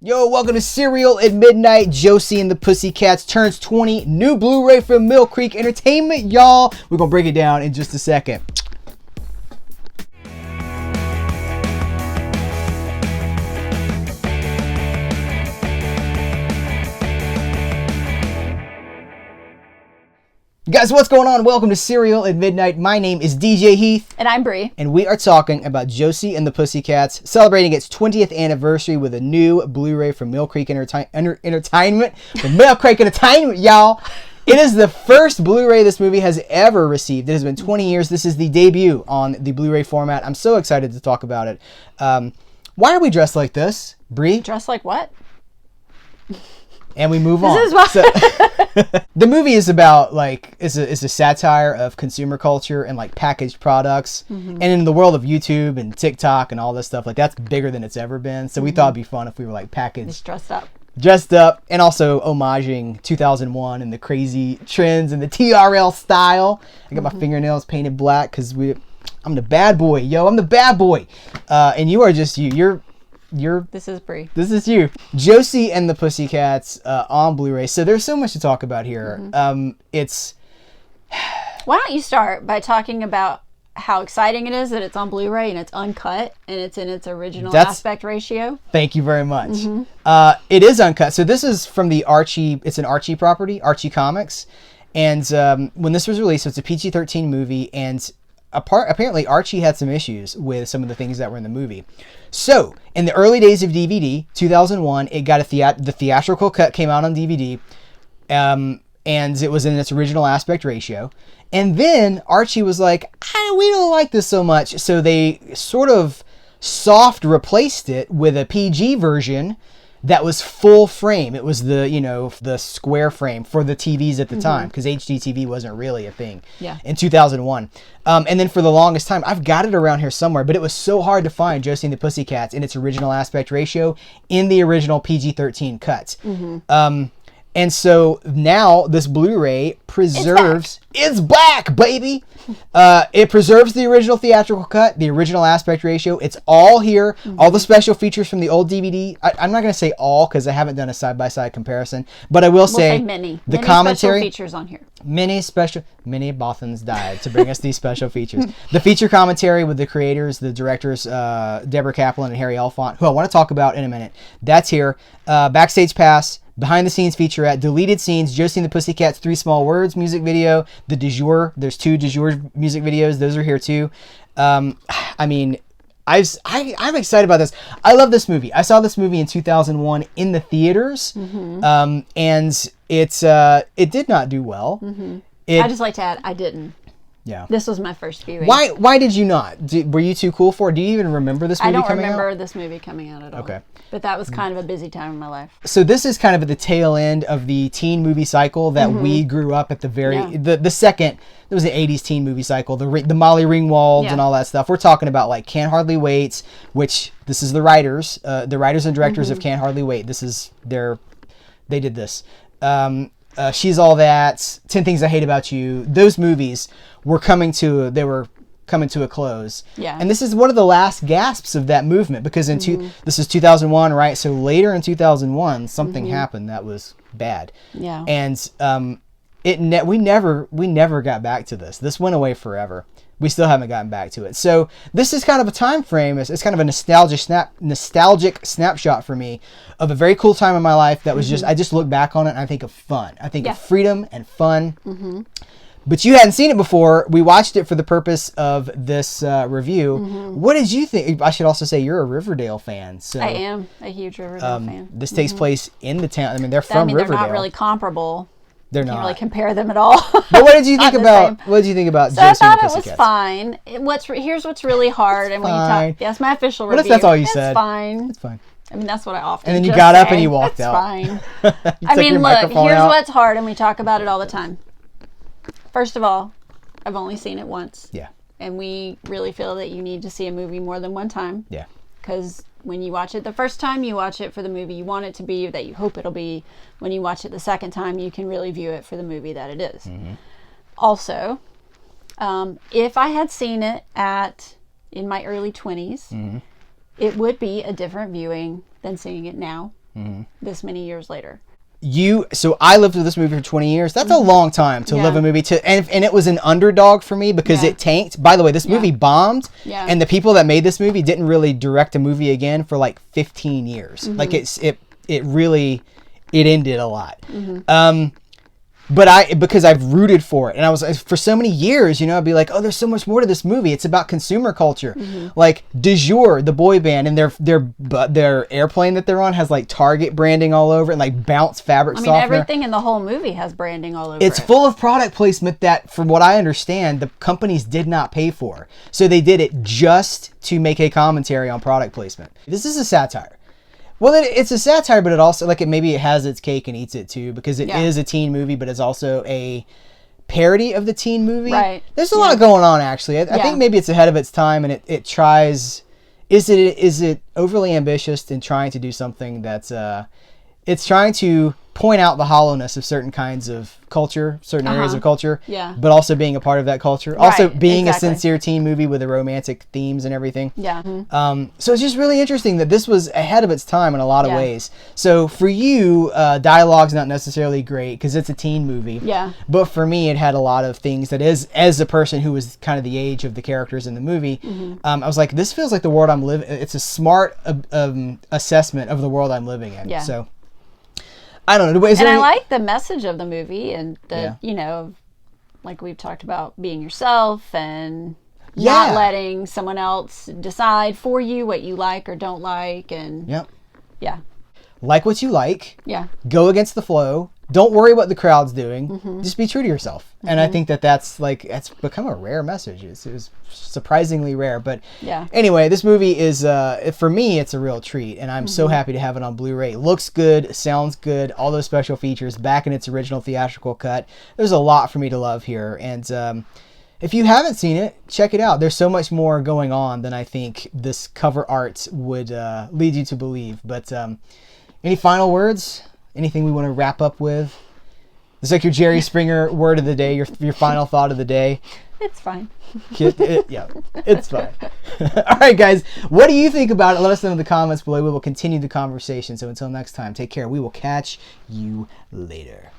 Yo, welcome to Cereal at Midnight. Josie and the Pussycats turns 20. New Blu-ray from Mill Creek Entertainment, y'all. We're going to break it down in just a second. Guys, what's going on? Welcome to Cereal at Midnight. My name is DJ Heath. And I'm Bree. And we are talking about Josie and the Pussycats celebrating its 20th anniversary with a new Blu-ray from Mill Creek Entertainment. From Mill Creek Entertainment, y'all. It is the first Blu-ray this movie has ever received. It has been 20 years. This is the debut on the Blu-ray format. I'm so excited to talk about it. Why are we dressed like this, Bree? Dressed like what? And we move on. This is why. So, the movie is about it's a satire of consumer culture and like packaged products. Mm-hmm. And in the world of YouTube and TikTok and all this stuff, like that's bigger than it's ever been. So we thought it'd be fun if we were like packaged, dressed up, and also homaging 2001 and the crazy trends and the TRL style. I got my fingernails painted black because I'm the bad boy, yo. I'm the bad boy, and you are just you. This is Bree. This is you. Josie and the Pussycats on Blu-ray. So there's so much to talk about here. Why don't you start by talking about how exciting it is that it's on Blu-ray and it's uncut and it's in its original aspect ratio? Thank you very much. It is uncut. So this is from the Archie. It's an Archie property, Archie Comics. And when this was released, it's a PG-13 movie. And apparently Archie had some issues with some of the things that were in the movie. So in the early days of DVD, 2001, it got the theatrical cut came out on DVD, and it was in its original aspect ratio. And then Archie was like, we don't like this so much, so they sort of soft replaced it with a PG version that was full frame. It was the square frame for the TVs at the time, because HDTV wasn't really a thing in 2001. And then for the longest time, I've got it around here somewhere, but it was so hard to find Josie and the Pussycats in its original aspect ratio in the original PG-13 cut. And so now this Blu-ray preserves... It's back, baby! It preserves the original theatrical cut, the original aspect ratio. It's all here. All the special features from the old DVD. I'm not going to say all because I haven't done a side-by-side comparison. But I will say many. The many commentary... special features on here. Many Bothans died to bring us these special features. The feature commentary with the creators, the directors, Deborah Kaplan and Harry Elfont, who I want to talk about in a minute. That's here. Backstage Pass. Behind the scenes featurette, deleted scenes, Josie and the Pussycats, 3 Small Words music video, the Du Jour, there's 2 Du Jour music videos, those are here too. I'm excited about this. I love this movie. I saw this movie in 2001 in the theaters, and it did not do well. I just like to add, I didn't. Yeah. This was my first viewing. Why did you not? Were you too cool for it? Do you even remember this movie coming out? I don't remember this movie coming out at all. Okay. But that was kind of a busy time in my life. So this is kind of at the tail end of the teen movie cycle that we grew up at the second, there was the 80s teen movie cycle, the Molly Ringwalds and all that stuff. We're talking about like Can't Hardly Wait, which this is the writers and directors of Can't Hardly Wait. They did this. She's All That, 10 Things I Hate About You. Those movies were coming to a close. Yeah. And this is one of the last gasps of that movement because this is 2001, right? So later in 2001, something happened that was bad. Yeah. And we never got back to this. This went away forever. We still haven't gotten back to it. So this is kind of a time frame. It's kind of a nostalgic snapshot for me of a very cool time in my life that was I just look back on it and I think of fun. I think of freedom and fun. But you hadn't seen it before. We watched it for the purpose of this review. What did you think? I should also say you're a Riverdale fan. So I am a huge Riverdale fan. This takes place in the town. I mean, they're from Riverdale. They're not really comparable. They're not. Can't really compare them at all. But what did you think about? What did you think about? So I thought it was fine. Here's what's really hard, and when you talk, that's my official review. What if that's all you said? It's fine. It's fine. I mean, that's what I often. And then you just got up say. and you walked out. Fine. I mean, look. Here's what's hard, and we talk about it all the time. First of all, I've only seen it once. Yeah. And we really feel that you need to see a movie more than one time. Yeah. Because when you watch it the first time, you watch it for the movie you want it to be, that you hope it'll be. When you watch it the second time, you can really view it for the movie that it is. Also, if I had seen it in my early 20s, it would be a different viewing than seeing it now. this many years later. So I lived with this movie for 20 years. That's a long time to live a movie and it was an underdog for me because it tanked. By the way, this movie bombed, and the people that made this movie didn't really direct a movie again for like 15 years. Like it really ended a lot. But because I've rooted for it, and I was for so many years, I'd be like, oh, there's so much more to this movie. It's about consumer culture. Like Du Jour, the boy band, and their airplane that they're on has like Target branding all over it, and like Bounce fabric softener. Everything in the whole movie has branding all over it. It's full of product placement that, from what I understand, the companies did not pay for. So they did it just to make a commentary on product placement. This is a satire. Well, it's a satire, but it also, maybe it has its cake and eats it too, because it is a teen movie, but it's also a parody of the teen movie. Right. There's a lot going on, actually. I think maybe it's ahead of its time, and it tries... Is it overly ambitious in trying to do something that's... It's trying to point out the hollowness of certain kinds of culture, certain areas of culture, but also being a part of that culture. Right, also being a sincere teen movie with the romantic themes and everything. Yeah. So it's just really interesting that this was ahead of its time in a lot of ways. So for you, dialogue's not necessarily great because it's a teen movie. Yeah. But for me, it had a lot of things that as a person who was kind of the age of the characters in the movie, I was like, this feels like the world I'm living. It's a smart assessment of the world I'm living in. Yeah. So. I don't know. I like the message of the movie and like we've talked about, being yourself and not letting someone else decide for you what you like or don't like. And like what you like. Yeah. Go against the flow. Don't worry what the crowd's doing. Just be true to yourself. And I think that's become a rare message. It was surprisingly rare. But anyway, this movie is, for me, it's a real treat. And I'm so happy to have it on Blu-ray. It looks good, sounds good, all those special features back in its original theatrical cut. There's a lot for me to love here. And if you haven't seen it, check it out. There's so much more going on than I think this cover art would lead you to believe. But any final words? Anything we want to wrap up with? It's like your Jerry Springer word of the day, your final thought of the day. It's fine. It's fine. All right, guys. What do you think about it? Let us know in the comments below. We will continue the conversation. So until next time, take care. We will catch you later.